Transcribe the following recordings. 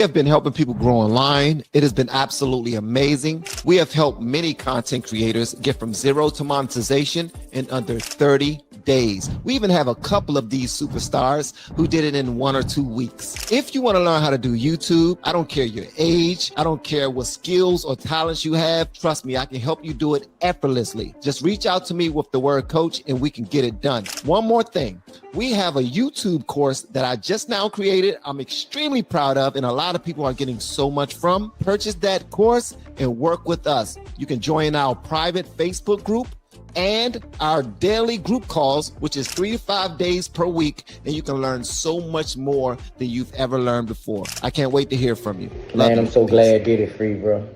We have been helping people grow online. It has been absolutely amazing. We have helped many content creators get from zero to monetization in under 30 days. We even have a couple of these superstars who did it in 1 or 2 weeks. If you want to learn how to do YouTube, I don't care your age, I don't care what skills or talents you have. Trust me, I can help you do it effortlessly. Just reach out to me with the word coach and we can get it done. One more thing. We have a YouTube course that I just now created. I'm extremely proud of, and a lot of people are getting so much from. Purchase that course and work with us. You can join our private Facebook group and our daily group calls, which is 3 to 5 days per week, and you can learn so much more than you've ever learned before. I can't wait to hear from you. Man, I'm so glad Diddy free, bro.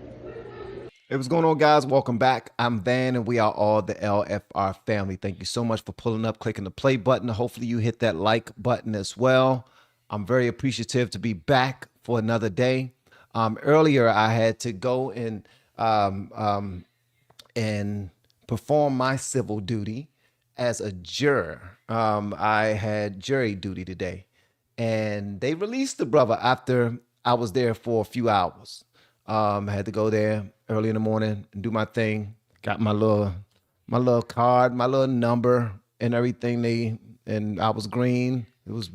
Hey, what's going on, guys? Welcome back. I'm Van, and we are all the LFR family. Thank you so much for pulling up, clicking the play button. Hopefully you hit that like button as well. I'm very appreciative to be back for another day. Earlier, I had to go and perform my civil duty as a juror. I had jury duty today, and they released the brother after I was there for a few hours. I had to go there early in the morning and do my thing. Got my little card, my little number and everything. And I was green. It was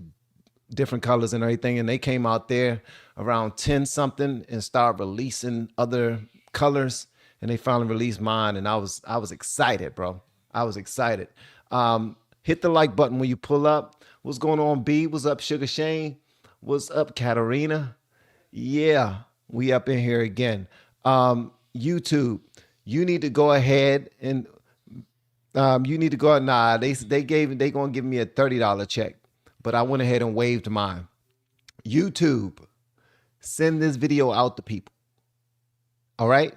different colors and everything. And they came out there around 10 something and started releasing other colors. And they finally released mine. And I was excited, bro. I was excited. Hit the like button when you pull up. What's going on, B? What's up, Sugar Shane? What's up, Katarina? Yeah. We up in here again. YouTube, you need to go ahead and you need to go. Nah, they gonna give me a $30 check, but I went ahead and waived mine. YouTube, send this video out to people. All right.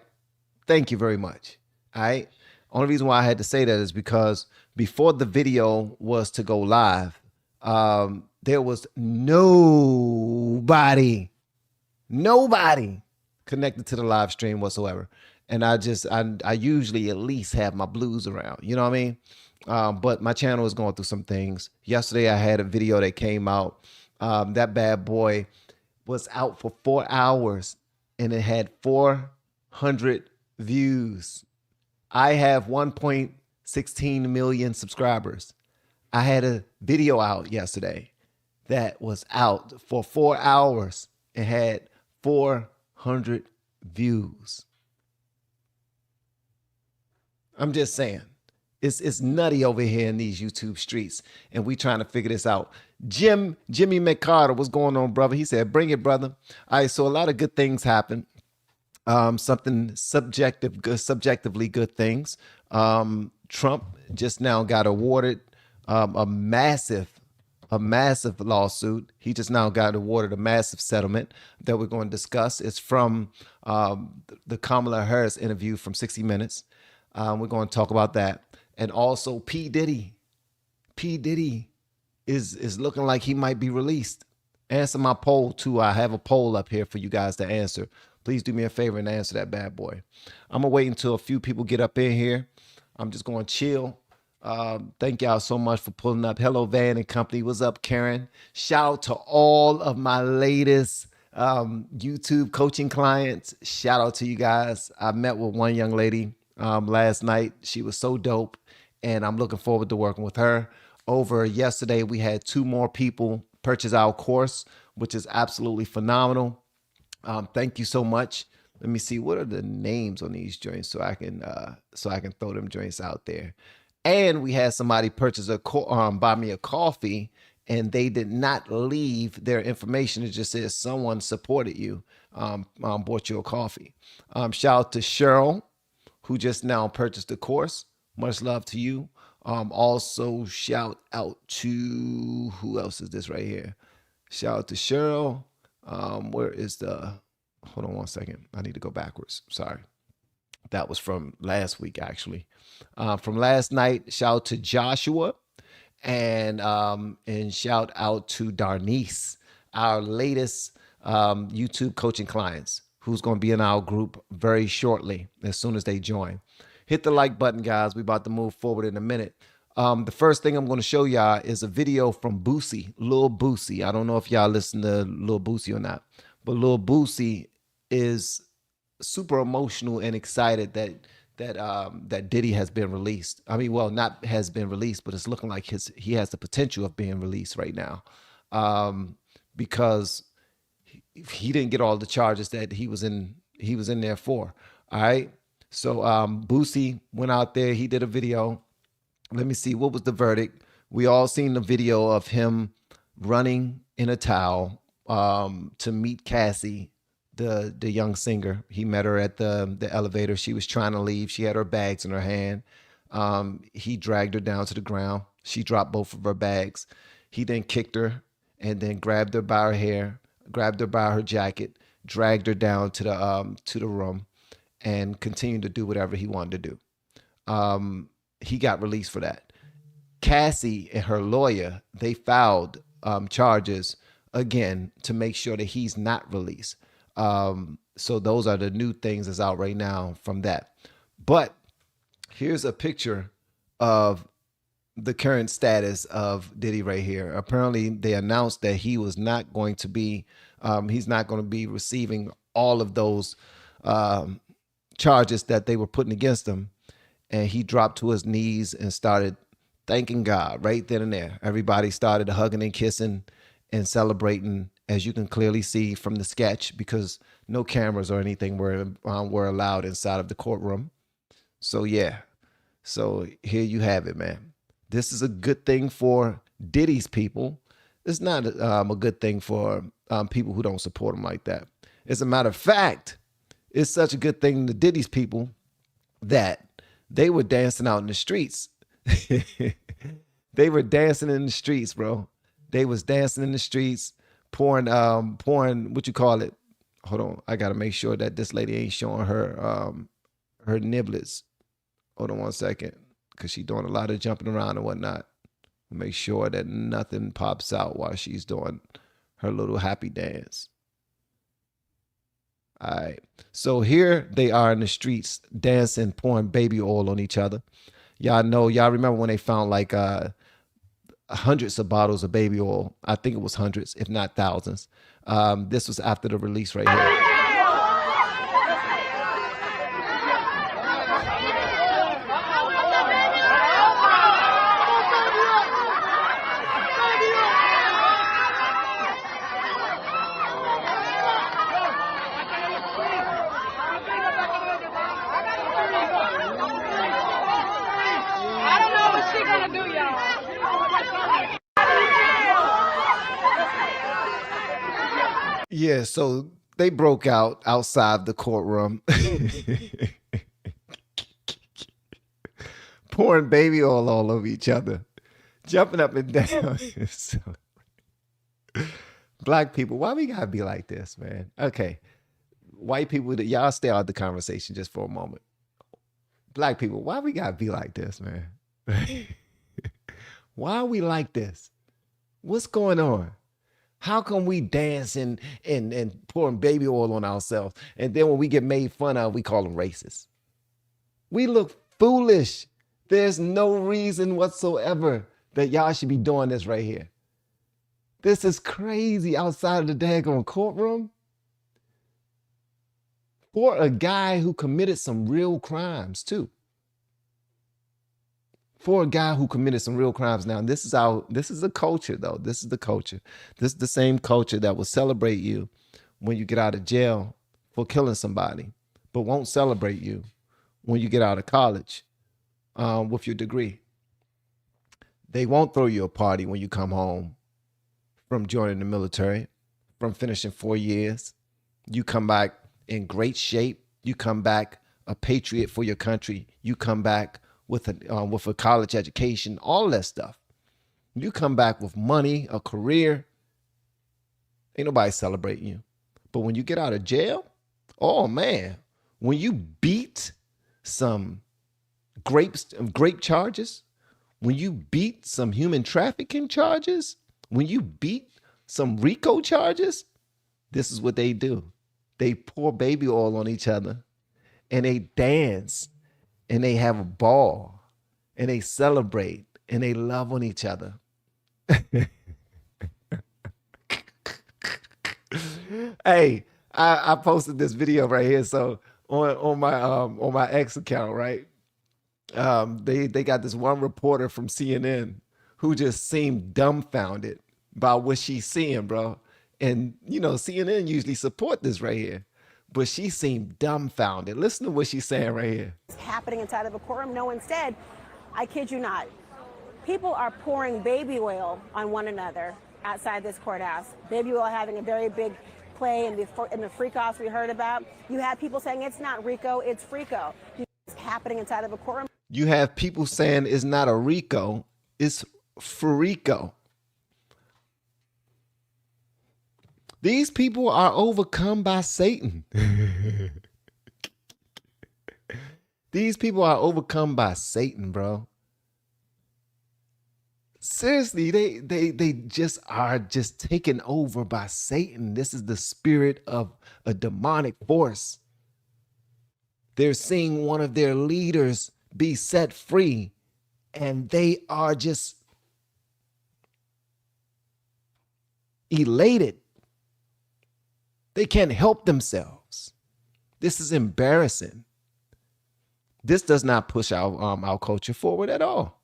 Thank you very much. All right. Only reason why I had to say that is because before the video was to go live, there was nobody connected to the live stream whatsoever. And I usually at least have my blues around, you know what I mean? But my channel is going through some things. Yesterday, I had a video that came out. That bad boy was out for 4 hours and it had 400 views. I have 1.16 million subscribers. I had a video out yesterday that was out for 4 hours and had 400 views. I'm just saying, it's nutty over here in these YouTube streets, and we trying to figure this out. Jimmy McCarter, what's going on, brother? He said, bring it, brother. All right, so a lot of good things happen. Something subjectively good things. Trump just now got awarded a massive lawsuit. He just now got awarded a massive settlement that we're going to discuss. It's from the Kamala Harris interview from 60 Minutes. We're going to talk about that. And also P. Diddy. P. Diddy is looking like he might be released. Answer my poll too. I have a poll up here for you guys to answer. Please do me a favor and answer that bad boy. I'm going to wait until a few people get up in here. I'm just going to chill. Thank y'all so much for pulling up. Hello, Van and company. What's up, Karen? Shout out to all of my latest YouTube coaching clients. Shout out to you guys. I met with one young lady last night. She was so dope, and I'm looking forward to working with her. Over yesterday, we had 2 more people purchase our course, which is absolutely phenomenal. Thank you so much. Let me see, what are the names on these joints so I can throw them joints out there. And we had somebody purchase buy me a coffee, and they did not leave their information. It just says someone supported you, bought you a coffee. Shout out to Cheryl, who just now purchased the course. Much love to you. Also shout out to, who else is this right here? Shout out to Cheryl. Where is the, hold on one second. I need to go backwards. Sorry. That was from last week, actually. From last night, shout out to Joshua and shout out to Darnice, our latest YouTube coaching clients, who's going to be in our group very shortly as soon as they join. Hit the like button, guys. We're about to move forward in a minute. The first thing I'm going to show y'all is a video from Boosie, Lil Boosie. I don't know if y'all listen to Lil Boosie or not, But Lil Boosie is super emotional and excited that Diddy has been released. I mean, well, not has been released, but it's looking like he has the potential of being released right now, because he didn't get all the charges that he was in there for. All right. So Boosie went out there. He did a video. Let me see, what was the verdict? We all seen the video of him running in a towel to meet Cassie, the young singer. He met her at the elevator. She was trying to leave. She had her bags in her hand. He dragged her down to the ground. She dropped both of her bags. He then kicked her and then grabbed her by her hair, grabbed her by her jacket, dragged her down to the room, and continued to do whatever he wanted to do. He got released for that. Cassie and her lawyer, they filed charges again to make sure that he's not released. So those are the new things that's out right now from that. But here's a picture of the current status of Diddy right here. Apparently, they announced that he's not going to be receiving all of those charges that they were putting against him. And he dropped to his knees and started thanking God right then and there. Everybody started hugging and kissing and celebrating, as you can clearly see from the sketch, because no cameras or anything were allowed inside of the courtroom. So yeah, so here you have it, man. This is a good thing for Diddy's people. It's not a good thing for people who don't support him like that. As a matter of fact, it's such a good thing to Diddy's people that they were dancing out in the streets. They were dancing in the streets, bro. They was dancing in the streets, pouring, what you call it? Hold on, I gotta make sure that this lady ain't showing her niblets. Hold on one second, because she's doing a lot of jumping around and whatnot. Make sure that nothing pops out while she's doing her little happy dance. All right. So here they are in the streets dancing, pouring baby oil on each other. Y'all remember when they found like hundreds of bottles of baby oil. I think it was hundreds, if not thousands. This was after the release right here. Yeah, so they broke out outside the courtroom, pouring baby oil all over each other, jumping up and down. So, black people, why we gotta be like this, man? Okay, white people, y'all stay out of the conversation just for a moment. Black people, why we gotta be like this, man? Why are we like this? What's going on? How come we dance and pouring baby oil on ourselves, and then when we get made fun of, we call them racist? We look foolish. There's no reason whatsoever that y'all should be doing this right here. This is crazy outside of the daggone courtroom for a guy who committed some real crimes too. For a guy who committed some real crimes. Now, this is the culture, though. This is the culture. This is the same culture that will celebrate you when you get out of jail for killing somebody, but won't celebrate you when you get out of college with your degree. They won't throw you a party when you come home from joining the military, from finishing 4 years. You come back in great shape. You come back a patriot for your country. You come back with a college education, all that stuff. You come back with money, a career. Ain't nobody celebrating you. But when you get out of jail, oh man, when you beat some grape charges, when you beat some human trafficking charges, when you beat some RICO charges, this is what they do. They pour baby oil on each other and they dance and they have a ball and they celebrate and they love on each other. Hey, I posted this video right here. So on my X account, right? They got this one reporter from CNN who just seemed dumbfounded by what she's seeing, bro. And you know, CNN usually support this right here, but she seemed dumbfounded. Listen to what she's saying right here. Happening inside of a courtroom. No, instead, I kid you not, people are pouring baby oil on one another outside this courthouse. Baby oil having a very big play in the freak-offs we heard about. You have people saying it's not Rico, it's Frico. It's happening inside of a courtroom. You have people saying it's not a Rico, it's Furico. These people are overcome by Satan. These people are overcome by Satan, bro. Seriously, they just are just taken over by Satan. This is the spirit of a demonic force. They're seeing one of their leaders be set free, and they are just elated. They can't help themselves. This is embarrassing. This does not push our culture forward at all.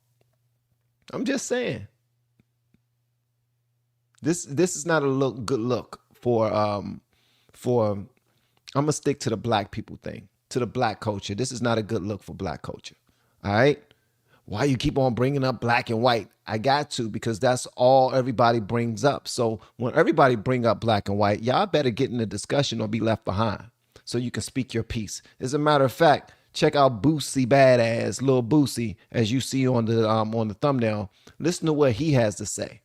I'm just saying. This is not a good look for I'm gonna stick to the black people thing, to the black culture. This is not a good look for black culture. All right. Why you keep on bringing up black and white? I got to, because that's all everybody brings up. So when everybody bring up black and white, y'all better get in the discussion or be left behind so you can speak your piece. As a matter of fact, check out Boosie Badass, Lil Boosie, as you see on the thumbnail. Listen to what he has to say.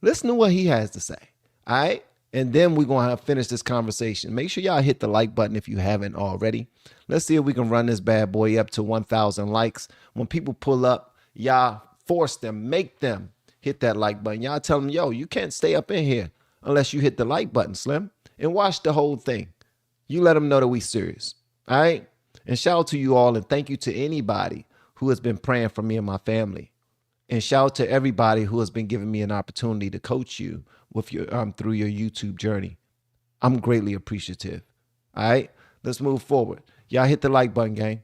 Listen to what he has to say. All right. And then we're going to finish this conversation. Make sure y'all hit the like button if you haven't already. Let's see if we can run this bad boy up to 1,000 likes. When people pull up, y'all force them, make them hit that like button. Y'all tell them, yo, you can't stay up in here unless you hit the like button, Slim. And watch the whole thing. You let them know that we serious. All right? And shout out to you all, and thank you to anybody who has been praying for me and my family. And shout out to everybody who has been giving me an opportunity to coach you with your through your YouTube journey. I'm greatly appreciative. All right, let's move forward. Y'all hit the like button, gang.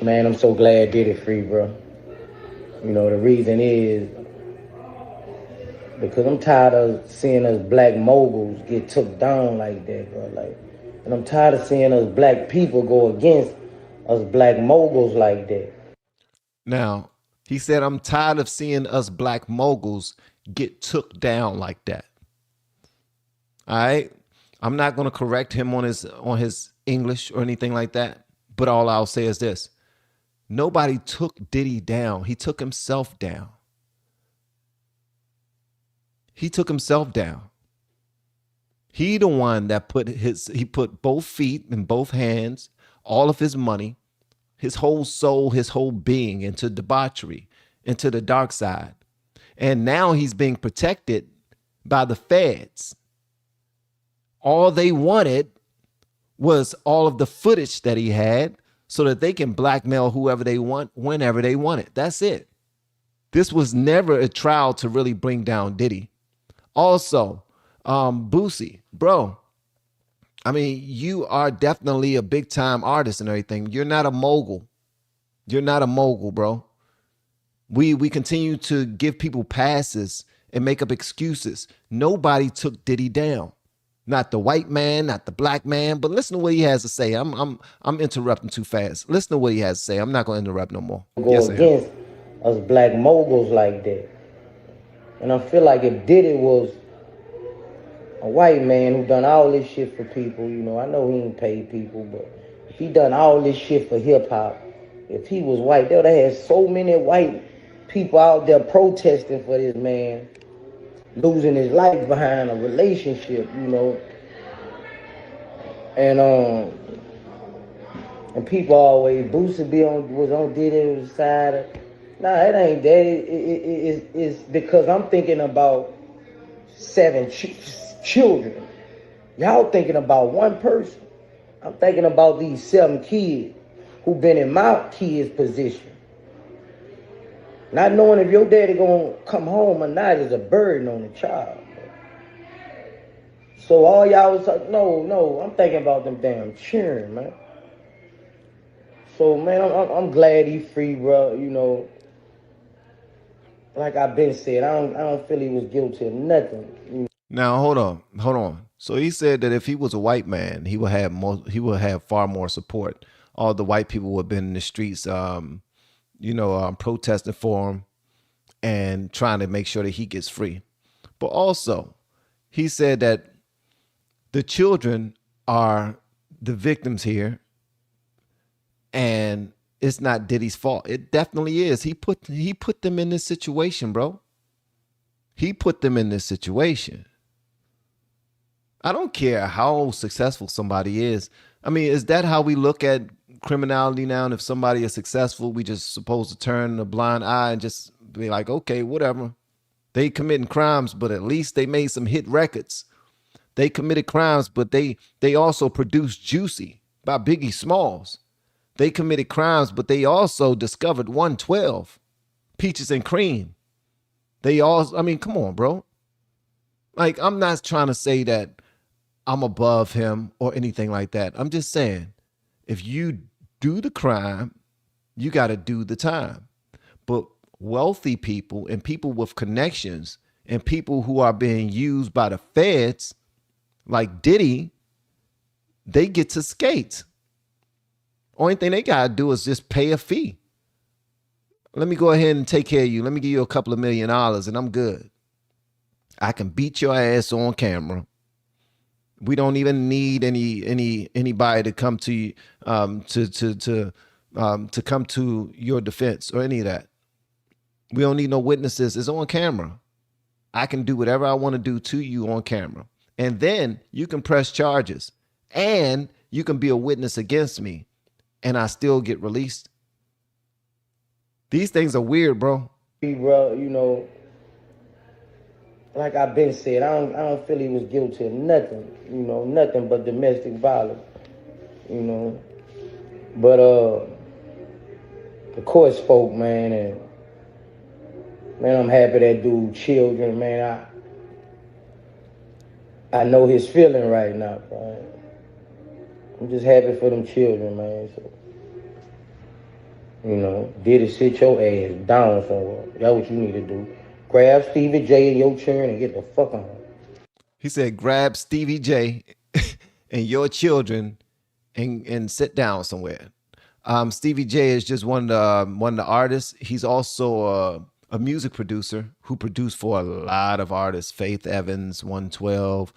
Man, I'm so glad Diddy free, bro. You know, the reason is because I'm tired of seeing us black moguls get took down like that, bro. Like, and I'm tired of seeing us black people go against us black moguls like that. Now, he said, I'm tired of seeing us black moguls get took down like that. All right. I'm not going to correct him on his English or anything like that. But all I'll say is this. Nobody took Diddy down. He took himself down. He took himself down. He the one that he put both feet and both hands, all of his money, his whole soul, his whole being into debauchery, into the dark side. And now he's being protected by the feds. All they wanted was all of the footage that he had so that they can blackmail whoever they want, whenever they want it. That's it. This was never a trial to really bring down Diddy. Also, Boosie, bro, I mean, you are definitely a big time artist and everything. You're not a mogul. You're not a mogul, bro. We continue to give people passes and make up excuses. Nobody took Diddy down. Not the white man, not the black man, but listen to what he has to say. I'm interrupting too fast. Listen to what he has to say. I'm not going to interrupt no more. Go against us black moguls like that. And I feel like if Diddy was a white man who done all this shit for people, you know, I know he ain't paid people, but if he done all this shit for hip hop, if he was white, they would have had so many white people out there protesting for this man losing his life behind a relationship, you know. And people always Boosie was on Diddy's side. Nah, it ain't that. It's because I'm thinking about 7 children. Y'all thinking about one person. I'm thinking about these 7 kids who been in my kid's position. Not knowing if your daddy gonna come home or not is a burden on the child. So all y'all was like, no, I'm thinking about them damn cheering, man. So man, I'm glad he free, bro. You know, like I've been said, I don't feel he was guilty of nothing. Now hold on. So he said that if he was a white man, he would have far more support. All the white people would have been in the streets, protesting for him and trying to make sure that he gets free. But also, he said that the children are the victims here, and it's not Diddy's fault. It definitely is. He put them in this situation, bro. He put them in this situation. I don't care how successful somebody is. I mean, is that how we look at criminality now? And if somebody is successful, we just supposed to turn a blind eye and just be like, okay, whatever. They committing crimes, but at least they made some hit records. They committed crimes, but they also produced Juicy by Biggie Smalls. They committed crimes, but they also discovered 112, Peaches and Cream. I mean, come on, bro. Like, I'm not trying to say that I'm above him or anything like that. I'm just saying, if you do the crime, you got to do the time. But wealthy people and people with connections and people who are being used by the feds, like Diddy, they get to skate. Only thing they got to do is just pay a fee. Let me go ahead and take care of you. Let me give you a couple of $1 million and I'm good. I can beat your ass on camera. We don't even need anybody to come to you, to come to your defense or any of that. We don't need no witnesses. It's on camera. I can do whatever I want to do to you on camera. And then you can press charges and you can be a witness against me and I still get released. These things are weird, bro. Bro, you know, like I've been said, I don't feel he was guilty of nothing, you know, nothing but domestic violence, you know. But the court spoke, man, and man, I'm happy that dude children, man. I know his feeling right now, bro. I'm just happy for them children, man. So, you know, Diddy, sit your ass down somewhere. That's what you need to do. Grab Stevie J and your children and get the fuck on. He said, grab Stevie J and your children and sit down somewhere. Stevie J is just one of the artists. He's also a music producer who produced for a lot of artists: Faith Evans, 112,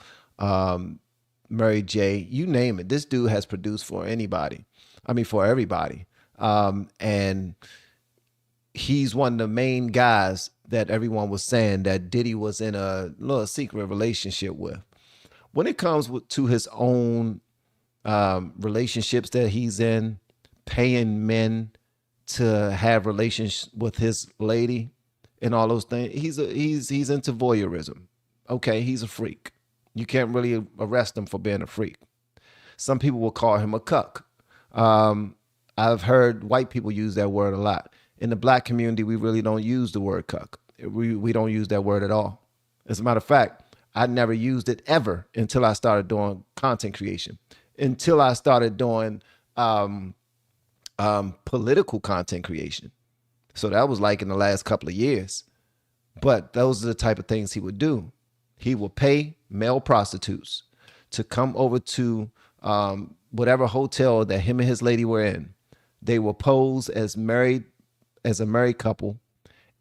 Mary J. You name it. This dude has produced for anybody. I mean, for everybody. And he's one of the main guys that everyone was saying that Diddy was in a little secret relationship with. When it comes to his own relationships that he's in, paying men to have relations with his lady and all those things, he's into voyeurism. Okay, he's a freak. You can't really arrest him for being a freak. Some people will call him a cuck. I've heard white people use that word a lot. In the black community, we really don't use the word cuck. We don't use that word at all. As a matter of fact, I never used it ever until I started doing content creation, until I started doing political content creation. So that was like in the last couple of years. But those are the type of things he would do. He would pay male prostitutes to come over to whatever hotel that him and his lady were in. They will pose as a married couple,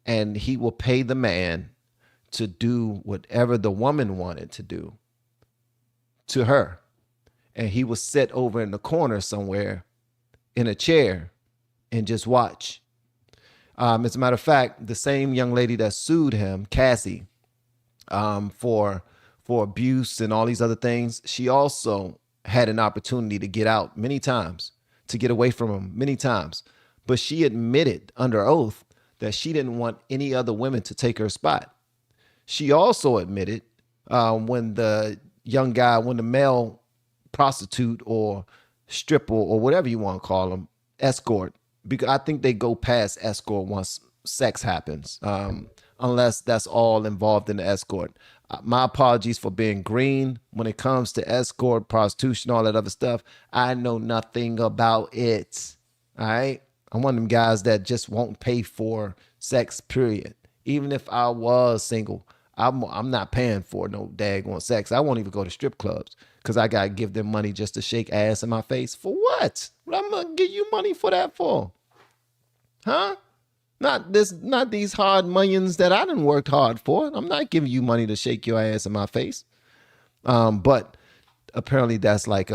and he will pay the man to do whatever the woman wanted to do to her. And he will sit over in the corner somewhere in a chair and just watch. As a matter of fact, the same young lady that sued him, Cassie, for abuse and all these other things, she also had an opportunity to get out many times, to get away from him many times. But she admitted under oath that she didn't want any other women to take her spot. She also admitted when the male prostitute or stripper or whatever you want to call them, escort, because I think they go past escort once sex happens. unless that's all involved in the escort. My apologies for being green when it comes to escort, prostitution, all that other stuff. I know nothing about it. All right. I'm one of them guys that just won't pay for sex, period. Even if I was single, I'm not paying for no daggone sex. I won't even go to strip clubs because I got to give them money just to shake ass in my face. For what? What I'm going to give you money for that for? Huh? Not these hard millions that I done worked hard for. I'm not giving you money to shake your ass in my face. But apparently that's like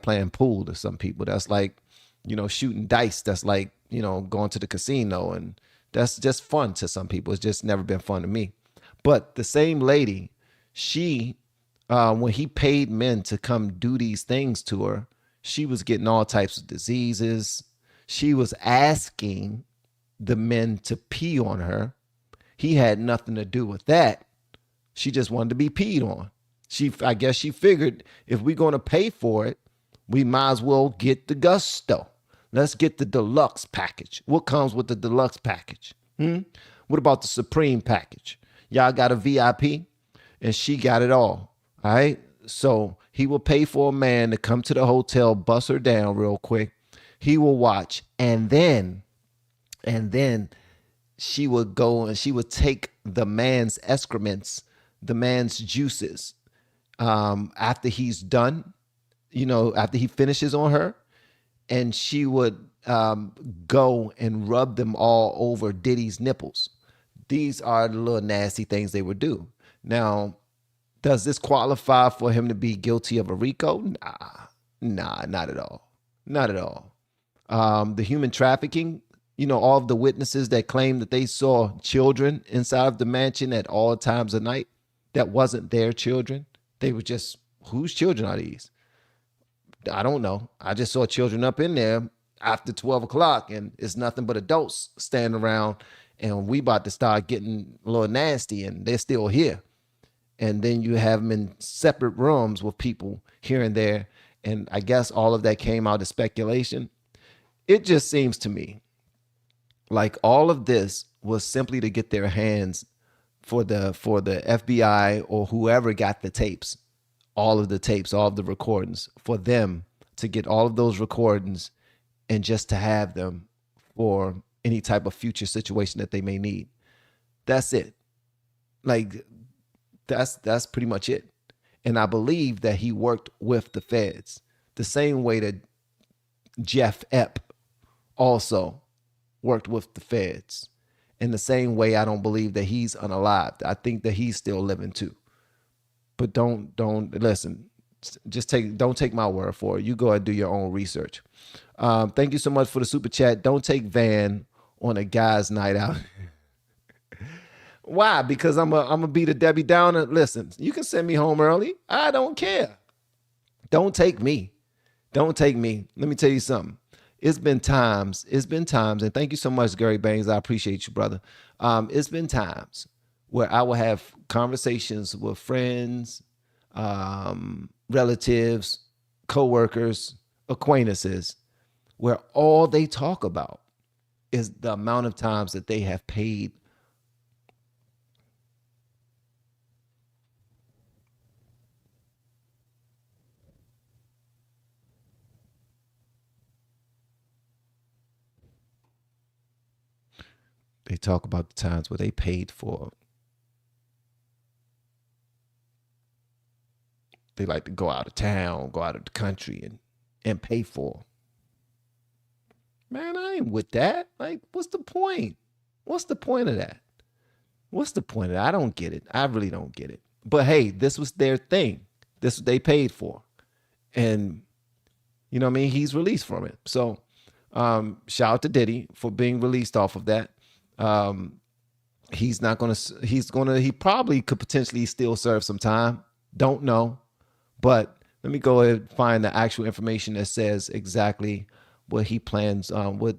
playing pool to some people. That's like, shooting dice. That's like, going to the casino, and that's just fun to some people. It's just never been fun to me. But the same lady, she, when he paid men to come do these things to her, she was getting all types of diseases. She was asking the men to pee on her. He had nothing to do with that. She just wanted to be peed on. I guess she figured if we're going to pay for it, we might as well get the gusto. Let's get the deluxe package. What comes with the deluxe package? What about the supreme package? Y'all got a VIP, and she got it all. All right. So he will pay for a man to come to the hotel, bust her down real quick. He will watch, and then she would go and she would take the man's excrements, the man's juices, after he's done, after he finishes on her, and she would go and rub them all over Diddy's nipples. These are the little nasty things they would do. Now, does this qualify for him to be guilty of a RICO? Nah, not at all. Not at all. The human trafficking, all of the witnesses that claim that they saw children inside of the mansion at all times of night, that wasn't their children. They were just, whose children are these? I don't know. I just saw children up in there after 12 o'clock, and it's nothing but adults standing around, and we about to start getting a little nasty, and they're still here. And then you have them in separate rooms with people here and there. And I guess all of that came out of speculation. It just seems to me like all of this was simply to get their hands for the FBI or whoever got the tapes, all of the recordings, for them to get all of those recordings and just to have them for any type of future situation that they may need. That's it. Like, that's pretty much it. And I believe that he worked with the feds the same way that Jeff Epp also worked with the feds. In the same way, I don't believe that he's unalived. I think that he's still living too. But don't listen. Don't take my word for it. You go and do your own research. Thank you so much for the super chat. Don't take Van on a guy's night out. Why? Because I'm a be the Debbie Downer. Listen, you can send me home early. I don't care. Don't take me. Don't take me. Let me tell you something. It's been times, and thank you so much, Gary Bangs. I appreciate you, brother. It's been times where I will have conversations with friends, relatives, coworkers, acquaintances, where all they talk about is the amount of times that they have paid They talk about the times where they paid for. They like to go out of town, go out of the country and pay for. Man, I ain't with that. Like, what's the point? What's the point of that? What's the point of that? I don't get it. I really don't get it. But hey, this was their thing. This is what they paid for. And, you know what I mean? He's released from it. So shout out to Diddy for being released off of that. He probably could potentially still serve some time. Don't know. But let me go ahead and find the actual information that says exactly what he plans, what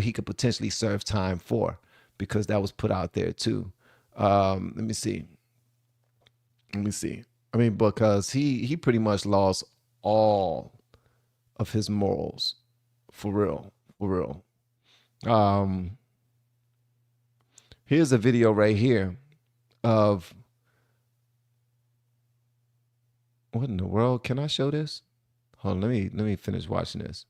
he could potentially serve time for, because that was put out there too. Let me see. I mean, because he pretty much lost all of his morals, for real. Here's a video right here of, what in the world? Can I show this? Hold on, let me finish watching this.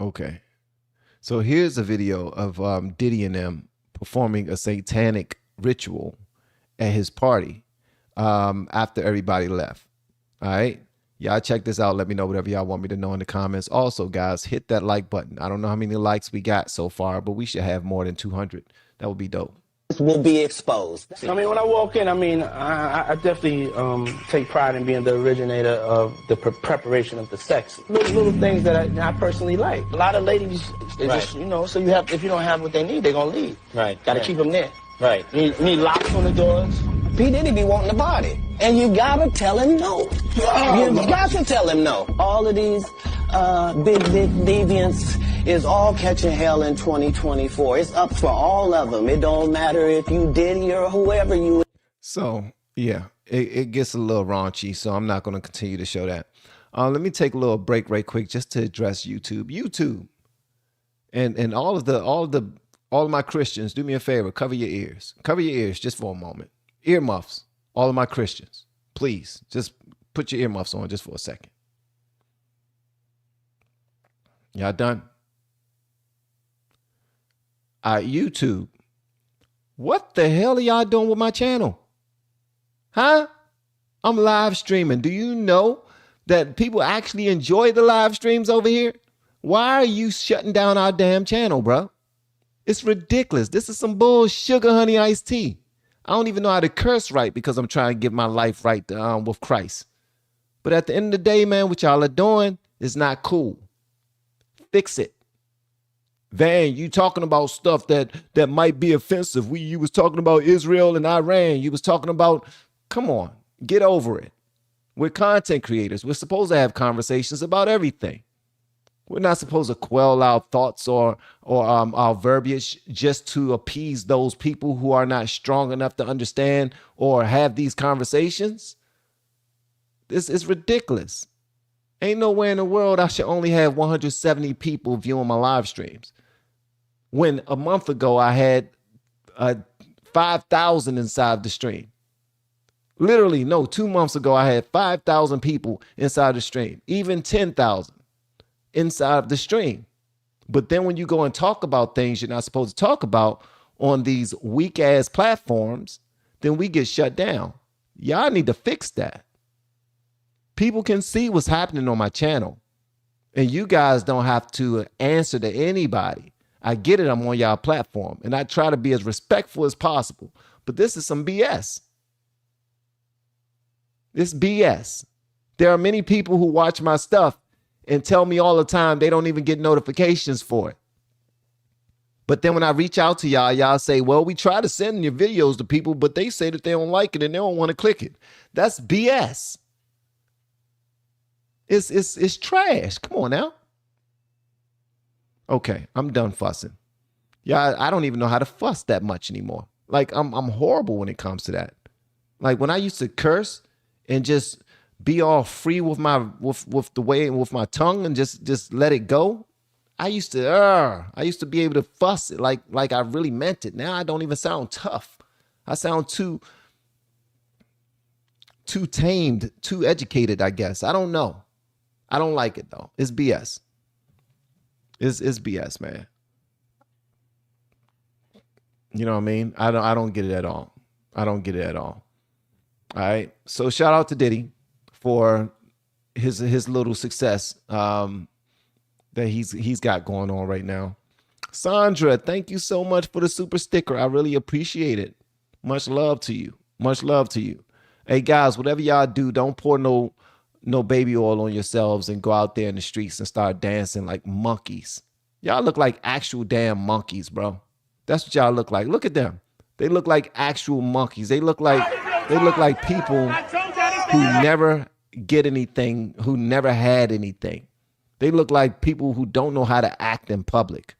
Okay. So here's a video of Diddy and them performing a satanic ritual at his party after everybody left. All right. Y'all check this out. Let me know whatever y'all want me to know in the comments. Also, guys, hit that like button. I don't know how many likes we got so far, but we should have more than 200. That would be dope. Will be exposed. I mean, when I walk in, I definitely take pride in being the originator of the preparation of the sex. Little things that I personally like. A lot of ladies, they just, you know, so if you don't have what they need, they're going to leave. Right. Got to keep them there. Right. You need locks on the doors. P. Diddy be wanting the body. And you gotta tell him no. You got to tell him no. All of these big deviants is all catching hell in 2024. It's up for all of them. It don't matter if you Diddy or whoever you. So, yeah, it gets a little raunchy, so I'm not going to continue to show that. Let me take a little break right quick just to address YouTube. YouTube and all of my Christians, do me a favor, cover your ears. Cover your ears just for a moment. Earmuffs, all of my Christians. Please, just put your earmuffs on just for a second. Y'all done? All right, YouTube. What the hell are y'all doing with my channel? Huh? I'm live streaming. Do you know that people actually enjoy the live streams over here? Why are you shutting down our damn channel, bro? It's ridiculous. This is some bull sugar honey iced tea. I don't even know how to curse right because I'm trying to get my life right with Christ. But at the end of the day, man, what y'all are doing is not cool. Fix it. Van, you talking about stuff that might be offensive. You was talking about Israel and Iran. You was talking about, come on, get over it. We're content creators. We're supposed to have conversations about everything. We're not supposed to quell our thoughts or our verbiage just to appease those people who are not strong enough to understand or have these conversations. This is ridiculous. Ain't nowhere in the world I should only have 170 people viewing my live streams. When a month ago I had 5,000 inside the stream. Literally, no, 2 months ago I had 5,000 people inside the stream, even 10,000 inside of the stream. But then when you go and talk about things you're not supposed to talk about on these weak ass platforms, then we get shut down. Y'all need to fix that. People can see what's happening on my channel. And you guys don't have to answer to anybody. I get it, I'm on y'all platform. And I try to be as respectful as possible. But this is some BS. It's BS. There are many people who watch my stuff and tell me all the time they don't even get notifications for it. But then when I reach out to y'all, y'all say, well, we try to send your videos to people, but they say that they don't like it and they don't want to click it. That's BS. It's trash. Come on now. Okay, I'm done fussing. Yeah, I don't even know how to fuss that much anymore. Like I'm horrible when it comes to that. Like when I used to curse and just be all free with my with the way and with my tongue and just let it go. I used to be able to fuss it like I really meant it. Now I don't even sound tough. I sound too tamed, too educated, I guess. I don't know. I don't like it though. It's BS. It's BS, man. You know what I mean? I don't get it at all. I don't get it at all. All right. So shout out to Diddy for his little success that he's got going on right now. Sandra, thank you so much for the super sticker. I really appreciate it. Much love to you. Much love to you. Hey guys, whatever y'all do, don't pour no baby oil on yourselves and go out there in the streets and start dancing like monkeys. Y'all look like actual damn monkeys, bro. That's what y'all look like. Look at them. They look like actual monkeys. They look like people who never get anything, who never had anything. They look like people who don't know how to act in public.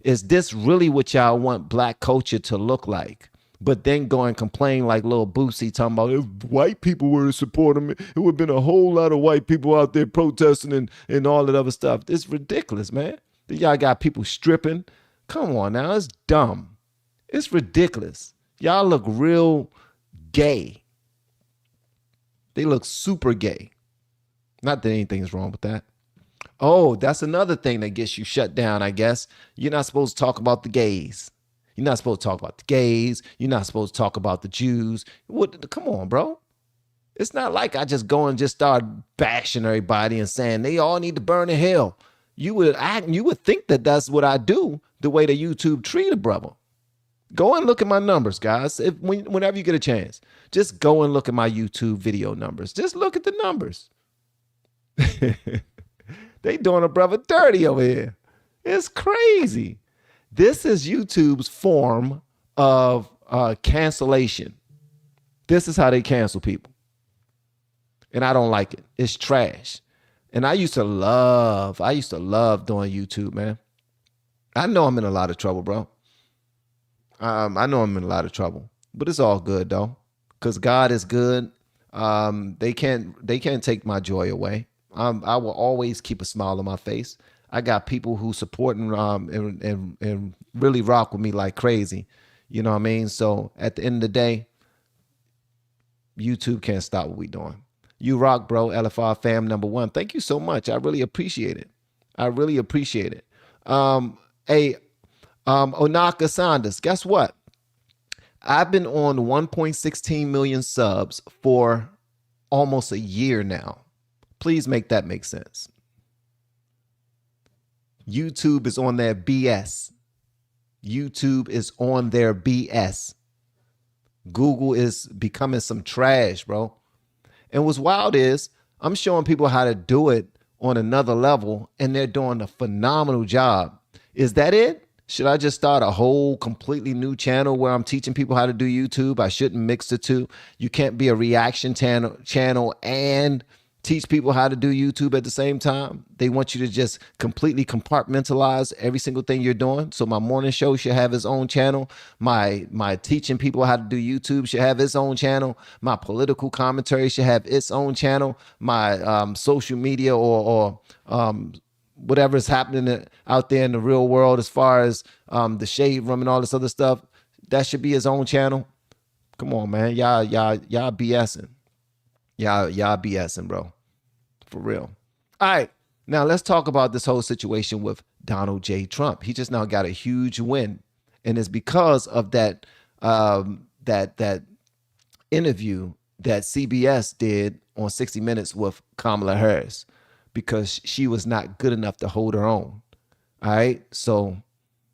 Is this really what y'all want black culture to look like? but then go and complain like little Boosie talking about if white people were supporting me, it would have been a whole lot of white people out there protesting and all that other stuff. It's ridiculous, man. Y'all got people stripping. Come on now, it's dumb. It's ridiculous. Y'all look real gay. They look super gay. Not that anything's wrong with that. Oh, that's another thing that gets you shut down, I guess. You're not supposed to talk about the gays. You're not supposed to talk about the gays. You're not supposed to talk about the Jews. What? Come on, bro. It's not like I just go and just start bashing everybody and saying they all need to burn in hell. You would think that that's what I do, the way that YouTube treat a brother. Go and look at my numbers, guys. Whenever you get a chance, just go and look at my YouTube video numbers. Just look at the numbers. They doing a brother dirty over here. It's crazy. This is YouTube's form of cancellation. This is how they cancel people. And I don't like it. It's trash. And I used to love doing YouTube, man. I know I'm in a lot of trouble, bro. I know I'm in a lot of trouble, but it's all good though, because God is good. They can't take my joy away. I will always keep a smile on my face. I got people who support and really rock with me like crazy. You know what I mean? So at the end of the day, YouTube can't stop what we doing. You rock, bro. LFR fam #1. Thank you so much. I really appreciate it. Onaka Sanders, guess what? I've been on 1.16 million subs for almost a year now. Please make that make sense. YouTube is on their BS. YouTube is on their BS. Google is becoming some trash, bro. And what's wild is I'm showing people how to do it on another level, and they're doing a phenomenal job. Is that it? Should I just start a whole completely new channel where I'm teaching people how to do YouTube? I shouldn't mix the two. You can't be a reaction channel and teach people how to do YouTube at the same time. They want you to just completely compartmentalize every single thing you're doing. So my morning show should have its own channel. My teaching people how to do YouTube should have its own channel. My political commentary should have its own channel. My social media or whatever is happening out there in the real world as far as the shade room and all this other stuff, that should be his own channel. Come on, man. Y'all BSing. Y'all BSing, bro. For real. All right. Now let's talk about this whole situation with Donald J. Trump. He just now got a huge win. And it's because of that that interview that CBS did on 60 Minutes with Kamala Harris, because she was not good enough to hold her own. All right. So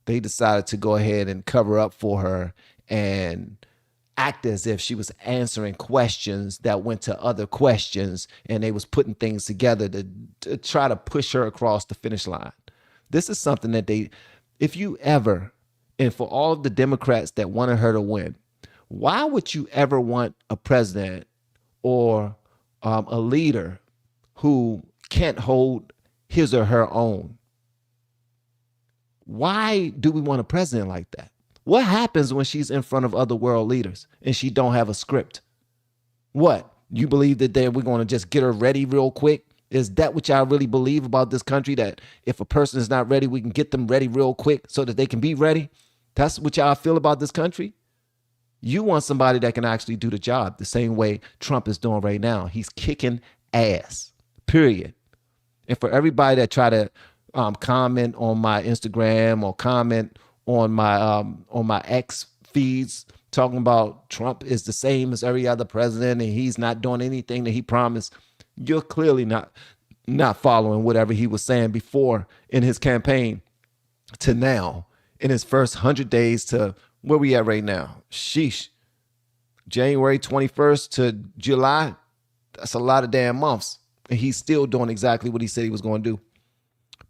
they decided to go ahead and cover up for her and act as if she was answering questions that went to other questions, and they was putting things together to try to push her across the finish line. This is something that if you ever, and for all of the Democrats that wanted her to win, why would you ever want a president or a leader who can't hold his or her own? Why do we want a president like that? What happens when she's in front of other world leaders and she don't have a script? What? You believe that we're going to just get her ready real quick? Is that what y'all really believe about this country? That if a person is not ready, we can get them ready real quick so that they can be ready? That's what y'all feel about this country? You want somebody that can actually do the job the same way Trump is doing right now. He's kicking ass, period. And for everybody that try to comment on my Instagram or comment on my X feeds talking about Trump is the same as every other president and he's not doing anything that he promised, you're clearly not following whatever he was saying before in his campaign to now in his first 100 days to where we at right now. Sheesh. January 21st to July, that's a lot of damn months. And he's still doing exactly what he said he was going to do.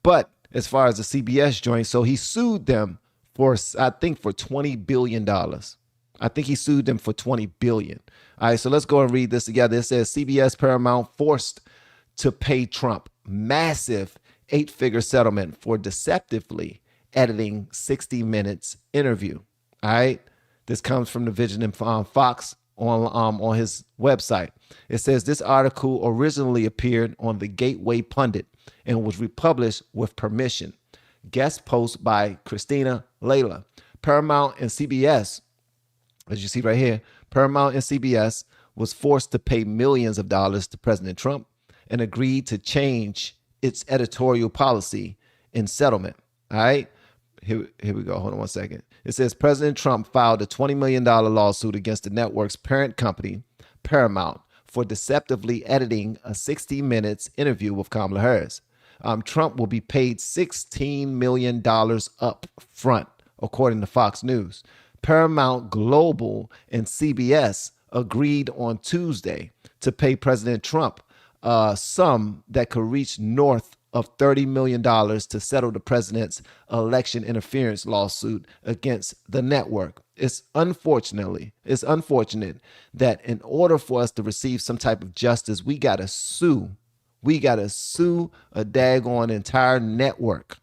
But as far as the CBS joint, so he sued them for $20 billion. I think he sued them for $20 billion. All right, so let's go and read this together. It says CBS Paramount forced to pay Trump massive 8-figure settlement for deceptively editing 60 Minutes interview. All right. This comes from the Vision and Fox on his website. It says this article originally appeared on the Gateway Pundit and was republished with permission. Guest post by Christina Layla. Paramount and CBS, as you see right here, Paramount and CBS was forced to pay millions of dollars to President Trump and agreed to change its editorial policy in settlement. All right. Here we go. Hold on one second. It says President Trump filed a $20 million lawsuit against the network's parent company, Paramount, for deceptively editing a 60 Minutes interview with Kamala Harris. Trump will be paid $16 million up front, according to Fox News. Paramount Global and CBS agreed on Tuesday to pay President Trump a sum that could reach north of $30 million to settle the president's election interference lawsuit against the network. It's unfortunate that in order for us to receive some type of justice, we got to sue. We got to sue a daggone entire network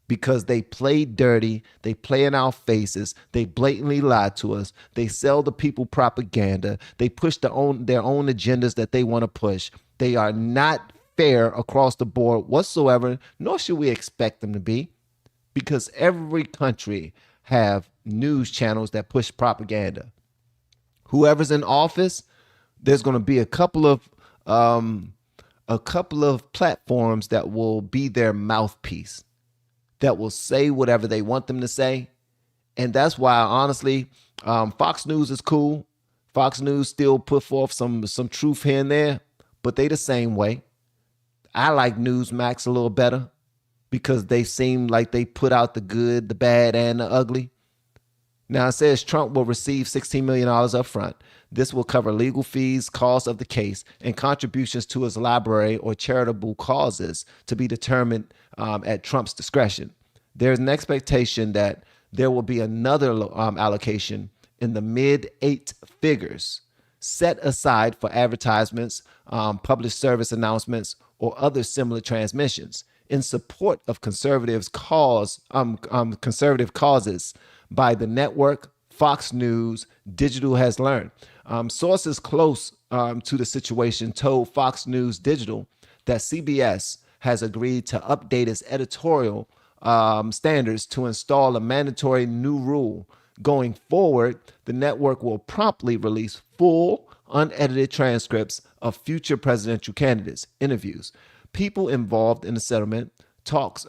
because they play dirty. They play in our faces. They blatantly lie to us. They sell the people propaganda. They push their own agendas that they want to push. They are not fair across the board whatsoever, nor should we expect them to be, because every country have news channels that push propaganda. Whoever's in office, there's going to be a couple of platforms that will be their mouthpiece, that will say whatever they want them to say. And that's why, honestly, Fox News is cool. Fox News still put forth some truth here and there, but they the same way. I like Newsmax a little better because they seem like they put out the good, the bad, and the ugly. Now it says Trump will receive $16 million up front. This will cover legal fees, costs of the case, and contributions to his library or charitable causes to be determined at Trump's discretion. There's an expectation that there will be another allocation in the mid-8 figures set aside for advertisements, public service announcements, or other similar transmissions in support of conservative causes by the network. Fox News Digital has learned. Sources close to the situation told Fox News Digital that CBS has agreed to update its editorial standards to install a mandatory new rule. Going forward, the network will promptly release full, unedited transcripts of future presidential candidates' interviews. People involved in the settlement talks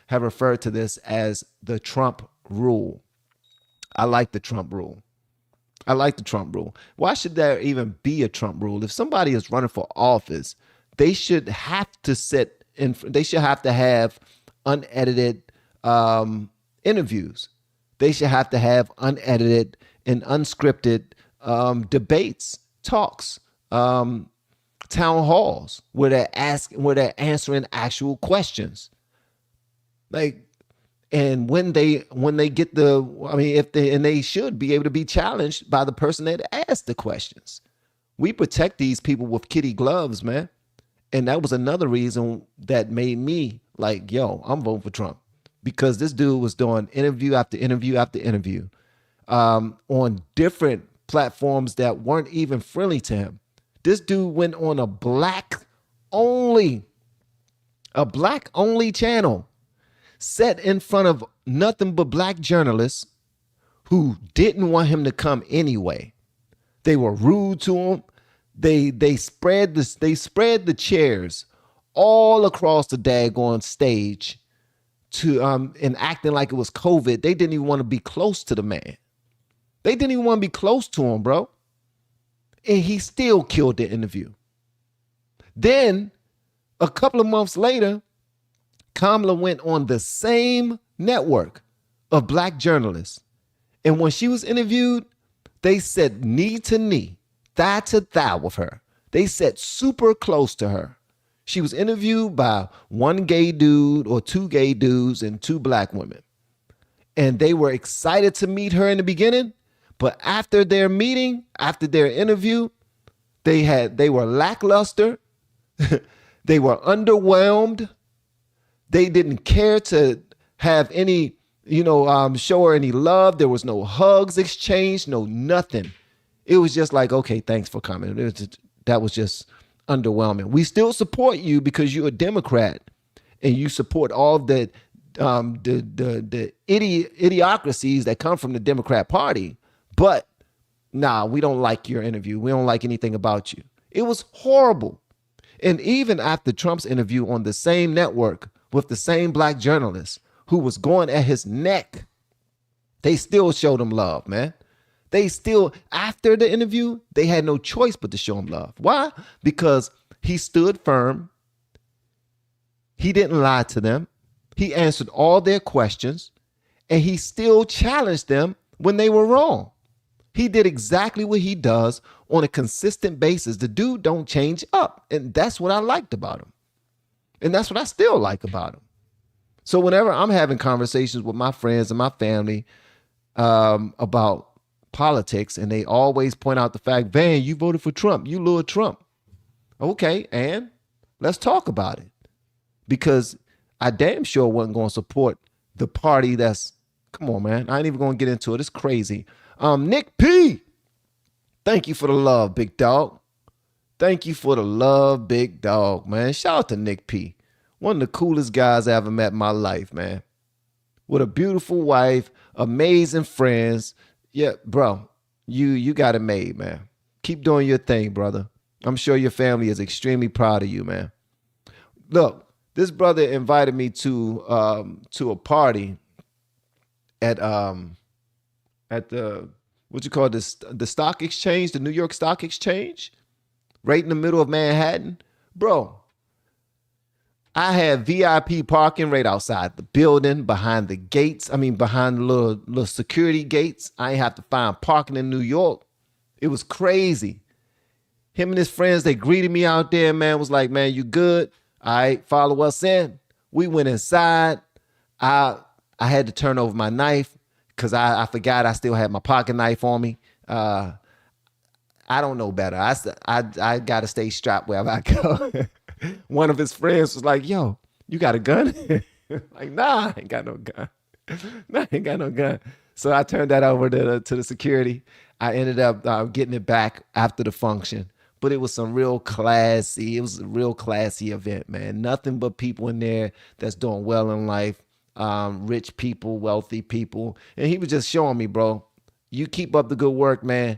have referred to this as the Trump rule. I like the Trump rule. Why should there even be a Trump rule? If somebody is running for office, they should have to have unedited interviews. They should have to have unedited and unscripted debates, talks, town halls where they're answering actual questions. And when they get they should be able to be challenged by the person that asked the questions. We protect these people with kitty gloves, man. And that was another reason that made me like, yo, I'm voting for Trump, because this dude was doing interview after interview after interview on different platforms that weren't even friendly to him. This dude went on a black only channel, set in front of nothing but black journalists who didn't want him to come anyway. They were rude to him. They spread the chairs all across the daggone stage to and acting like it was COVID. They didn't even want to be close to the man. They didn't even want to be close to him, bro. And he still killed the interview. Then a couple of months later, Kamala went on the same network of black journalists. And when she was interviewed, they said knee to knee, thigh to thigh with her. They sat super close to her. She was interviewed by one gay dude or two gay dudes and two black women. And they were excited to meet her in the beginning. But after their meeting, after their interview, they were lackluster. They were underwhelmed. They didn't care to have any show her any love. There was no hugs exchanged, no nothing. It was just like, okay, thanks for coming. That was just underwhelming. We still support you because you're a Democrat and you support all the idiocracies that come from the Democrat Party. But nah, we don't like your interview. We don't like anything about you. It was horrible. And even after Trump's interview on the same network with the same black journalist who was going at his neck, they still showed him love, man. They still, after the interview, they had no choice but to show him love. Why? Because he stood firm. He didn't lie to them. He answered all their questions, and he still challenged them when they were wrong. He did exactly what he does on a consistent basis. The dude don't change up, and that's what I liked about him. And that's what I still like about him. So whenever I'm having conversations with my friends and my family about politics, and they always point out the fact, Van, you voted for Trump. You lured Trump. Okay, and let's talk about it. Because I damn sure wasn't going to support the party that's, come on, man. I ain't even going to get into it. It's crazy. Nick P, thank you for the love, big dog. Thank you for the love, big dog, man. Shout out to Nick P. One of the coolest guys I ever met in my life, man. With a beautiful wife, amazing friends. Yeah, bro, you got it made, man. Keep doing your thing, brother. I'm sure your family is extremely proud of you, man. Look, this brother invited me to a party at the the stock exchange, the New York Stock Exchange, right in the middle of Manhattan. Bro, I had VIP parking right outside the building, behind the gates. I mean, behind the little security gates. I ain't have to find parking in New York. It was crazy. Him and his friends, they greeted me out there, man. Was like, man, you good? All right, follow us in. We went inside. I had to turn over my knife because I forgot I still had my pocket knife on me. I don't know better. I got to stay strapped wherever I go. One of his friends was like, yo, you got a gun? Like, nah, I ain't got no gun. Nah, I ain't got no gun. So I turned that over to the security. I ended up getting it back after the function. But it was it was a real classy event, man. Nothing but people in there that's doing well in life. Rich people, wealthy people. And he was just showing me, bro, you keep up the good work, man.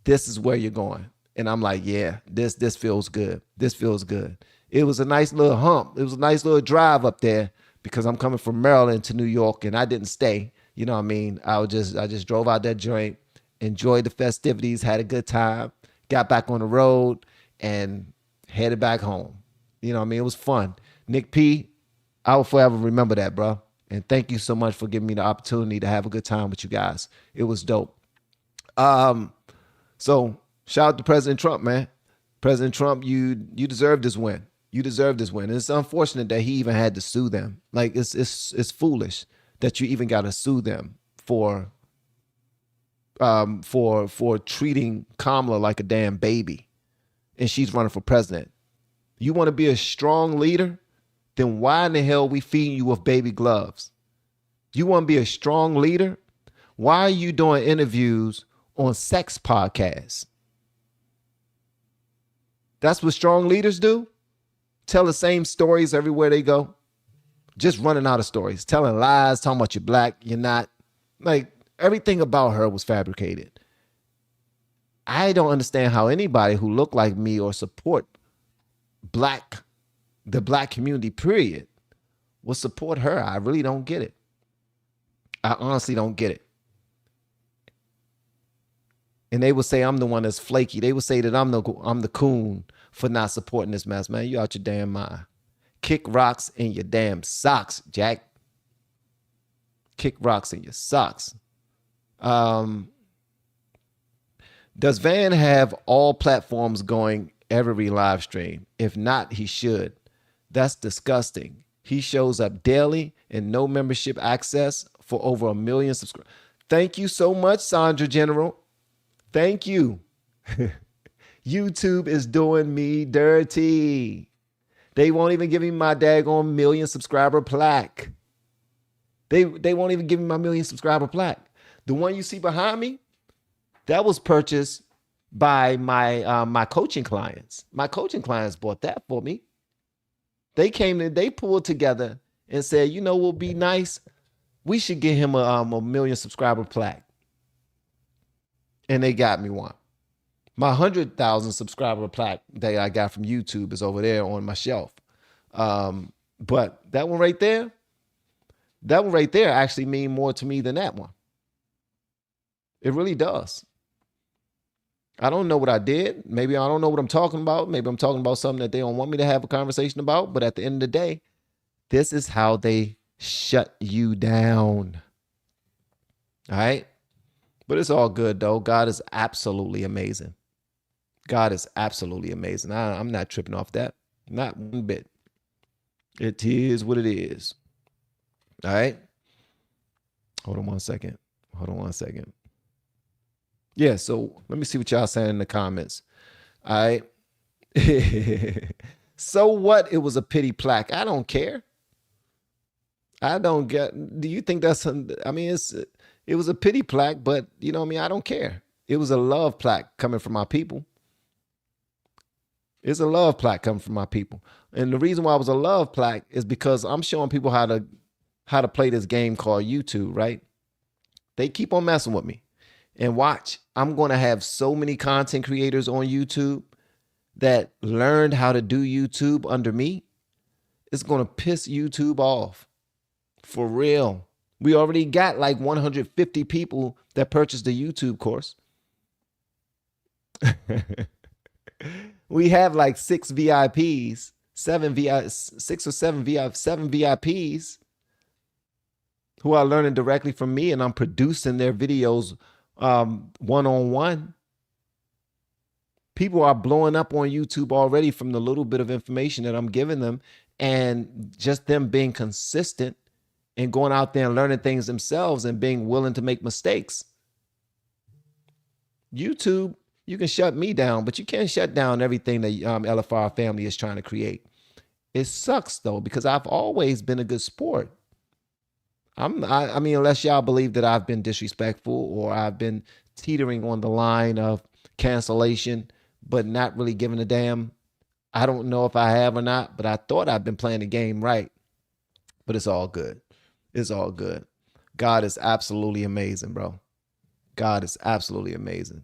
This is where you're going. And I'm like, yeah, this feels good. This feels good. It was a nice little hump. It was a nice little drive up there because I'm coming from Maryland to New York and I didn't stay. You know what I mean? I just drove out that joint, enjoyed the festivities, had a good time, got back on the road and headed back home. You know what I mean? It was fun. Nick P, I will forever remember that, bro. And thank you so much for giving me the opportunity to have a good time with you guys. It was dope. So shout out to President Trump, man. President Trump, you deserve this win. You deserve this win. And it's unfortunate that he even had to sue them. Like it's foolish that you even got to sue them for treating Kamala like a damn baby, and she's running for president. You want to be a strong leader? Then why in the hell we feeding you with baby gloves? You want to be a strong leader? Why are you doing interviews on sex podcasts? That's what strong leaders do? Tell the same stories everywhere they go? Just running out of stories, telling lies, talking about you're black, you're not. Like, everything about her was fabricated. I don't understand how anybody who look like me or support the black community, period, will support her. I really don't get it. I honestly don't get it. And they would say I'm the one that's flaky. They would say that I'm the coon for not supporting this mess, man. You out your damn mind. Kick rocks in your damn socks, Jack. Kick rocks in your socks. Does Van have all platforms going every live stream? If not, he should. That's disgusting. He shows up daily and no membership access for over 1 million subscribers. Thank you so much, Sandra General. Thank you. YouTube is doing me dirty. They won't even give me my daggone 1 million subscriber plaque. They won't even give me my 1 million subscriber plaque. The one you see behind me, that was purchased by my my coaching clients. My coaching clients bought that for me. They came in, they pulled together and said, you know what would be nice? We should get him a 1 million subscriber plaque. And they got me one. My 100,000 subscriber plaque that I got from YouTube is over there on my shelf. But that one right there actually mean more to me than that one. It really does. I don't know what I did. Maybe I don't know what I'm talking about. Maybe I'm talking about something that they don't want me to have a conversation about. But at the end of the day, this is how they shut you down. All right? But it's all good, though. God is absolutely amazing. God is absolutely amazing. I'm not tripping off that. Not one bit. It is what it is. All right? Hold on one second. Yeah, so let me see what y'all saying in the comments. All right. So what? It was a pity plaque. I don't care. I don't get. Do you think that's? I mean, it was a pity plaque, but you know what I mean. I don't care. It was a love plaque coming from my people. It's a love plaque coming from my people, and the reason why it was a love plaque is because I'm showing people how to play this game called YouTube. Right? They keep on messing with me. And watch, I'm going to have so many content creators on YouTube that learned how to do YouTube under me. It's going to piss YouTube off. For real. We already got like 150 people that purchased the YouTube course. We have like 6 VIPs, 7 VIPs who are learning directly from me, and I'm producing their videos one-on-one. People are blowing up on YouTube already from the little bit of information that I'm giving them, and just them being consistent and going out there and learning things themselves and being willing to make mistakes. YouTube, you can shut me down, but you can't shut down everything that LFR family is trying to create. It sucks though, because I've always been a good sport. I mean, unless y'all believe that I've been disrespectful or I've been teetering on the line of cancellation, but not really giving a damn. I don't know if I have or not, but I thought I've been playing the game right. But it's all good. It's all good. God is absolutely amazing, bro. God is absolutely amazing.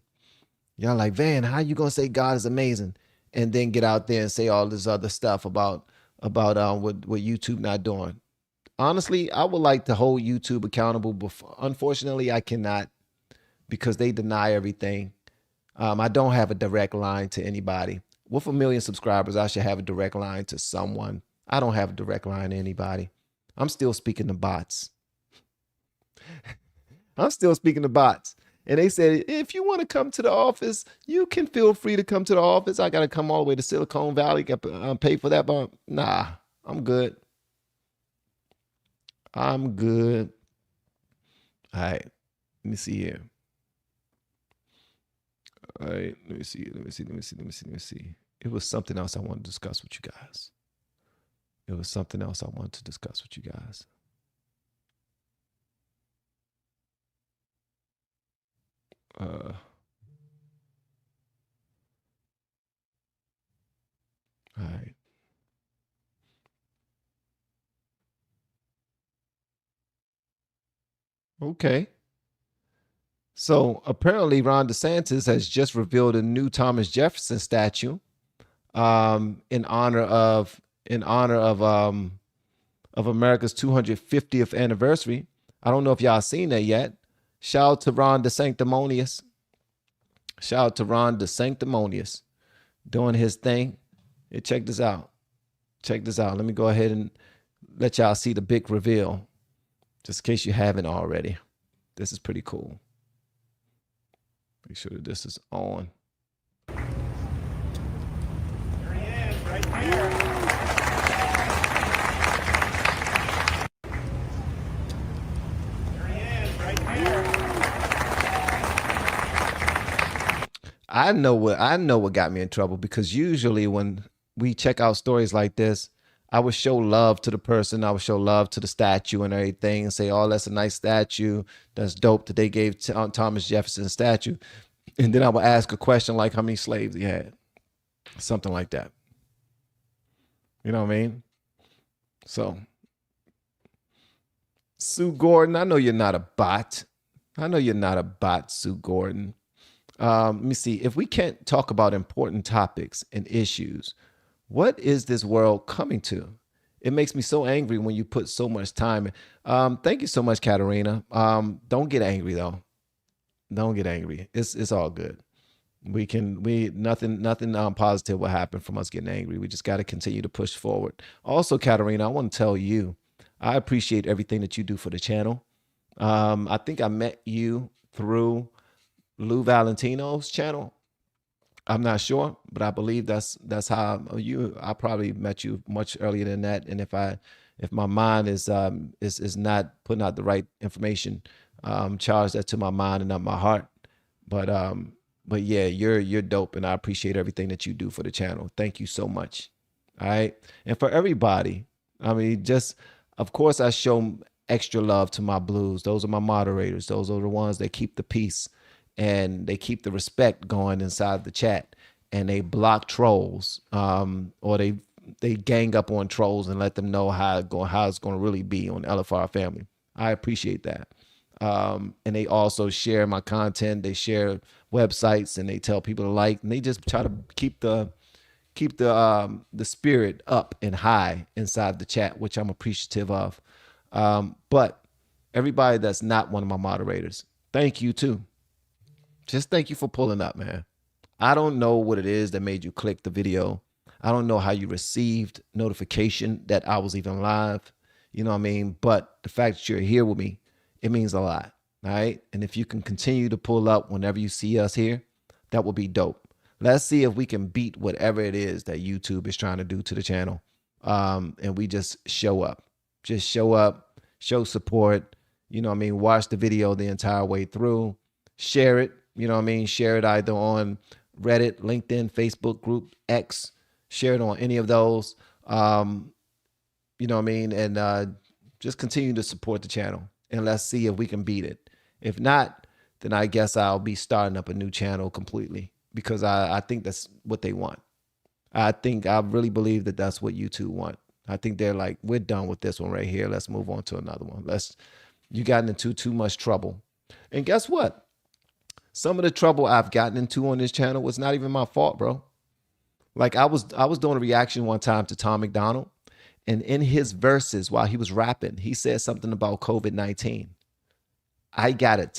Y'all like, Van, how you gonna say God is amazing and then get out there and say all this other stuff about what YouTube not doing? Honestly, I would like to hold YouTube accountable, but unfortunately, I cannot because they deny everything. I don't have a direct line to anybody. With 1 million subscribers, I should have a direct line to someone. I don't have a direct line to anybody. I'm still speaking to bots. I'm still speaking to bots. And they said, if you want to come to the office, you can feel free to come to the office. I got to come all the way to Silicon Valley, pay for that. But nah, I'm good. I'm good. All right. Let me see here. All right. Let me see. It was something else I wanted to discuss with you guys. All right. Okay. So apparently Ron DeSantis has just revealed a new Thomas Jefferson statue in honor of America's 250th anniversary. I don't know if y'all seen that yet. Shout out to Ron DeSanctimonious. Doing his thing. Hey, check this out. Let me go ahead and let y'all see the big reveal, just in case you haven't already. This is pretty cool. Make sure that this is on. There he is, right there. There he is, right there. I know what got me in trouble, because usually when we check out stories like this, I would show love to the person. I would show love to the statue and everything and say, oh, that's a nice statue. That's dope that they gave Thomas Jefferson a statue. And then I would ask a question like how many slaves he had. Something like that. You know what I mean? So, Sue Gordon, I know you're not a bot. I know you're not a bot, Sue Gordon. Let me see. If we can't talk about important topics and issues, what is this world coming to? It makes me so angry when you put so much time in. Thank you so much, Katarina. Don't get angry though. Don't get angry. It's all good. Nothing positive will happen from us getting angry. We just got to continue to push forward. Also, Katarina, I want to tell you, I appreciate everything that you do for the channel. I think I met you through Lou Valentino's channel. I'm not sure, but I believe that's how I probably met you much earlier than that. And if my mind is not putting out the right information, charge that to my mind and not my heart. But yeah, you're dope, and I appreciate everything that you do for the channel. Thank you so much. All right, and for everybody, I mean, of course, I show extra love to my blues. Those are my moderators. Those are the ones that keep the peace and they keep the respect going inside the chat, and they block trolls, or they gang up on trolls and let them know how it's going to really be on LFR family. I appreciate that. And they also share my content. They share websites and they tell people to like, and they just try to keep the spirit up and high inside the chat, which I'm appreciative of. But everybody that's not one of my moderators, thank you too. Just thank you for pulling up, man. I don't know what it is that made you click the video. I don't know how you received notification that I was even live. You know what I mean? But the fact that you're here with me, it means a lot. All right. And if you can continue to pull up whenever you see us here, that would be dope. Let's see if we can beat whatever it is that YouTube is trying to do to the channel. And we just show up. Just show up, show support. You know what I mean? Watch the video the entire way through. Share it. You know what I mean? Share it either on Reddit, LinkedIn, Facebook group, X. Share it on any of those. You know what I mean? And just continue to support the channel. And let's see if we can beat it. If not, then I guess I'll be starting up a new channel completely, because I think that's what they want. I really believe that that's what YouTube want. I think they're like, we're done with this one right here. Let's move on to another one. You got into too much trouble. And guess what? Some of the trouble I've gotten into on this channel was not even my fault, bro. Like I was doing a reaction one time to Tom McDonald, and in his verses while he was rapping, he said something about COVID-19. I got a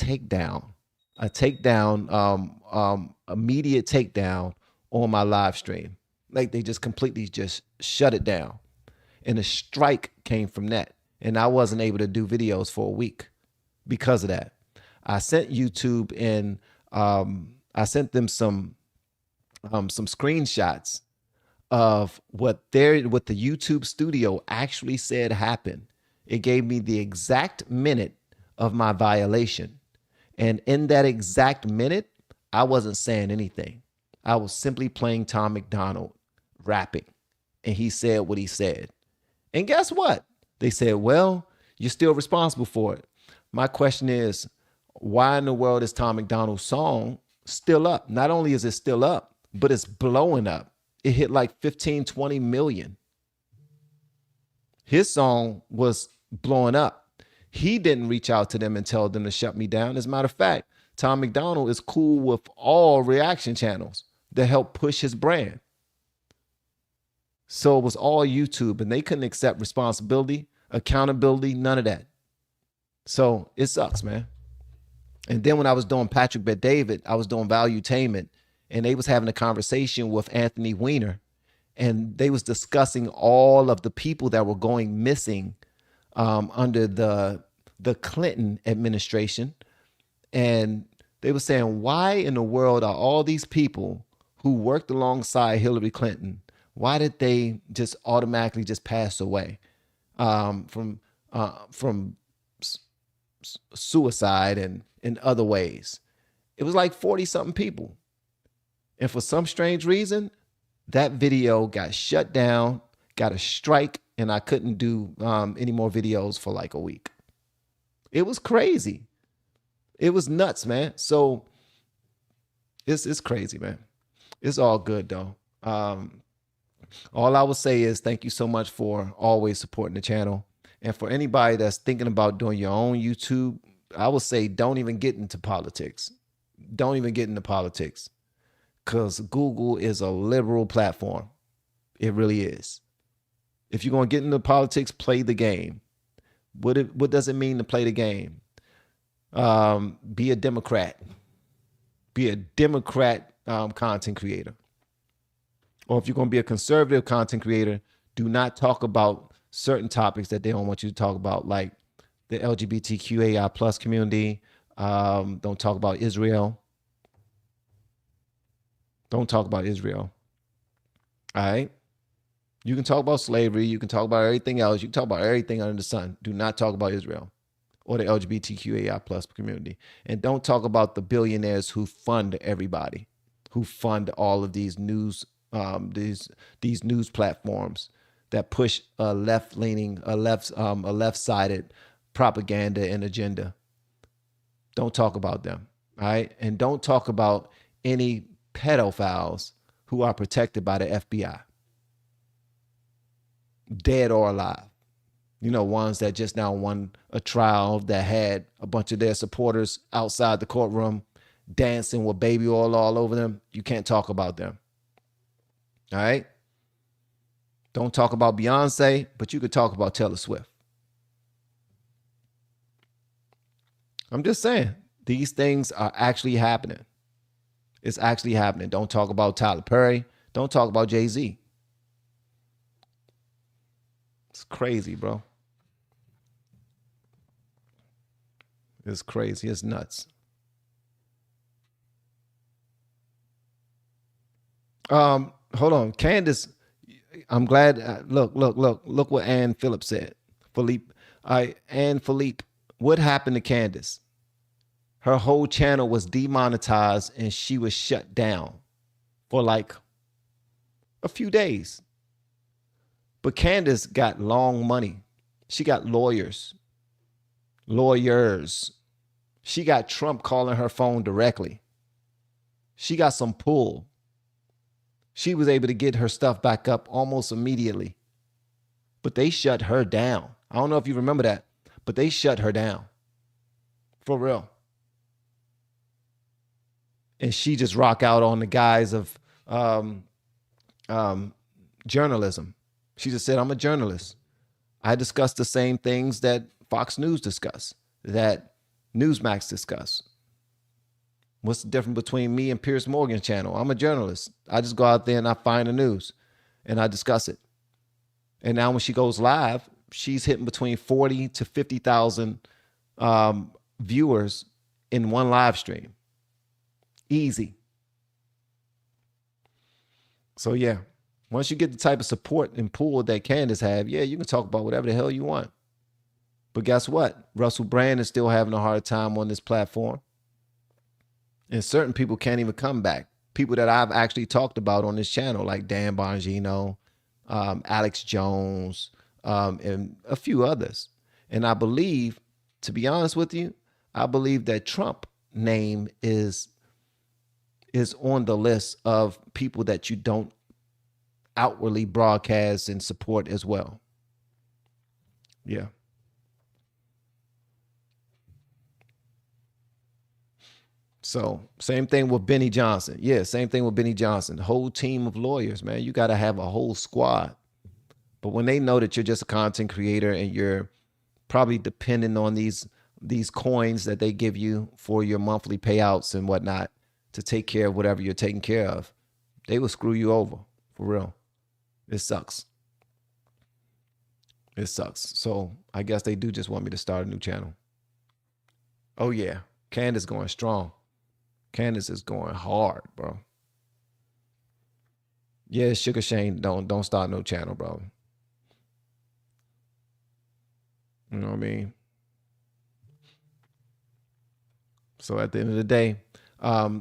immediate takedown on my live stream. Like they just completely just shut it down. And a strike came from that. And I wasn't able to do videos for a week because of that. I sent YouTube and I sent them some screenshots of what the YouTube studio actually said happened. It gave me the exact minute of my violation. And in that exact minute, I wasn't saying anything. I was simply playing Tom McDonald rapping. And he said what he said. And guess what? They said, well, you're still responsible for it. My question is, why in the world is Tom McDonald's song still up? Not only is it still up, but it's blowing up. It hit like 15, 20 million. His song was blowing up. He didn't reach out to them and tell them to shut me down. As a matter of fact, Tom McDonald is cool with all reaction channels that help push his brand. So it was all YouTube, and they couldn't accept responsibility, accountability, none of that. So it sucks, man. And then when I was doing Patrick Bet David, I was doing Valuetainment, and they was having a conversation with Anthony Weiner, and they was discussing all of the people that were going missing under the Clinton administration. And they were saying, why in the world are all these people who worked alongside Hillary Clinton, why did they just automatically just pass away from suicide and in other ways? It was like 40 something people. And for some strange reason, that video got shut down, got a strike, and I couldn't do any more videos for like a week. It was crazy. It was nuts, man. So it's crazy, man. It's all good though. All I would say is thank you so much for always supporting the channel. And for anybody that's thinking about doing your own YouTube, I would say don't even get into politics. Don't even get into politics, because Google is a liberal platform. It really is. If you're going to get into politics, play the game. What does it mean to play the game? Be a Democrat. Be a Democrat content creator. Or if you're going to be a conservative content creator, do not talk about certain topics that they don't want you to talk about, like the LGBTQAI plus community. Don't talk about Israel. Don't talk about Israel. All right? You can talk about slavery. You can talk about everything else. You can talk about everything under the sun. Do not talk about Israel or the LGBTQAI plus community. And don't talk about the billionaires who fund everybody, who fund all of these news these news platforms that push a left-leaning, a left-sided propaganda and agenda. Don't talk about them, all right? And don't talk about any pedophiles who are protected by the FBI, dead or alive. You know, ones that just now won a trial that had a bunch of their supporters outside the courtroom dancing with baby oil all over them. You can't talk about them. All right? Don't talk about Beyonce, but you could talk about Taylor Swift. I'm just saying, these things are actually happening. It's actually happening. Don't talk about Tyler Perry. Don't talk about Jay-Z. It's crazy, bro. It's crazy. It's nuts. Hold on, Candace. I'm glad. Look what Ann Phillips said. Ann Philippe. What happened to Candace? Her whole channel was demonetized and she was shut down for like a few days. But Candace got long money. She got lawyers. She got Trump calling her phone directly. She got some pull. She was able to get her stuff back up almost immediately. But they shut her down. I don't know if you remember that, but they shut her down. For real. And she just rock out on the guise of journalism. She just said, I'm a journalist. I discuss the same things that Fox News discuss, that Newsmax discuss. What's the difference between me and Piers Morgan's channel? I'm a journalist. I just go out there and I find the news and I discuss it. And now when she goes live, she's hitting between 40 to 50,000 viewers in one live stream. Easy. So yeah, once you get the type of support and pull that Candace have, yeah, you can talk about whatever the hell you want. But guess what? Russell Brand is still having a hard time on this platform. And certain people can't even come back. People that I've actually talked about on this channel, like Dan Bongino, Alex Jones, and a few others. And I believe, to be honest with you, I believe that Trump name is on the list of people that you don't outwardly broadcast and support as well. Yeah. So same thing with Benny Johnson. Yeah, same thing with Benny Johnson. The whole team of lawyers, man. You got to have a whole squad. But when they know that you're just a content creator and you're probably depending on these coins that they give you for your monthly payouts and whatnot to take care of whatever you're taking care of, they will screw you over, for real. It sucks. It sucks. So I guess they do just want me to start a new channel. Oh yeah, Candace going strong. Candace is going hard, bro. Yeah, Sugar Shane, don't start no channel, bro. You know what I mean? So at the end of the day,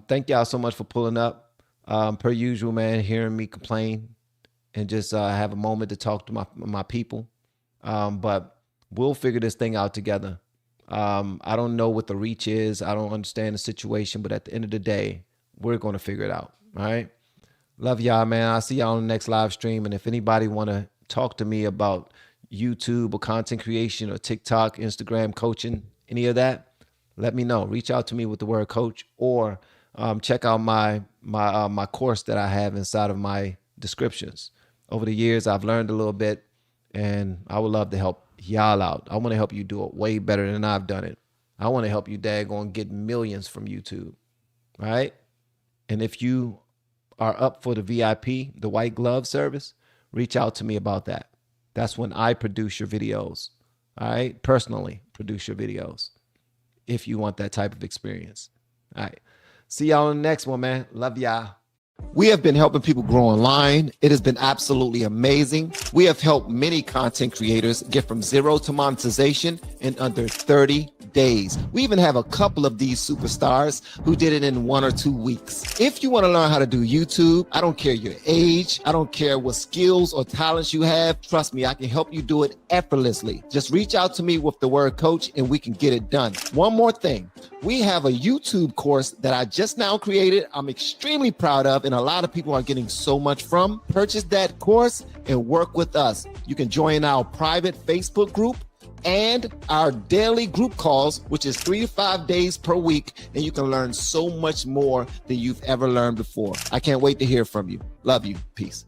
thank y'all so much for pulling up. Per usual, man, hearing me complain and just have a moment to talk to my people. But we'll figure this thing out together. I don't know what the reach is. I don't understand the situation, but at the end of the day, we're going to figure it out. All right. Love y'all, man. I'll see y'all on the next live stream. And if anybody want to talk to me about YouTube or content creation or TikTok, Instagram coaching, any of that, let me know. Reach out to me with the word coach, or check out my course that I have inside of my descriptions. Over the years, I've learned a little bit, and I would love to help y'all out. I want to help you do it way better than I've done it. I want to help you daggone get millions from YouTube. All right. And if you are up for the VIP, the white glove service, reach out to me about that. That's when I produce your videos. All right. Personally produce your videos if you want that type of experience. All right. See y'all on the next one, man. Love y'all. We have been helping people grow online. It has been absolutely amazing. We have helped many content creators get from zero to monetization in under 30 days. We even have a couple of these superstars who did it in 1 or 2 weeks. If you want to learn how to do YouTube, I don't care your age. I don't care what skills or talents you have. Trust me, I can help you do it effortlessly. Just reach out to me with the word coach and we can get it done. One more thing. We have a YouTube course that I just now created. I'm extremely proud of, and a lot of people are getting so much from. Purchase that course and work with us. You can join our private Facebook group and our daily group calls, which is 3 to 5 days per week, and you can learn so much more than you've ever learned before. I can't wait to hear from you. Love you. Peace.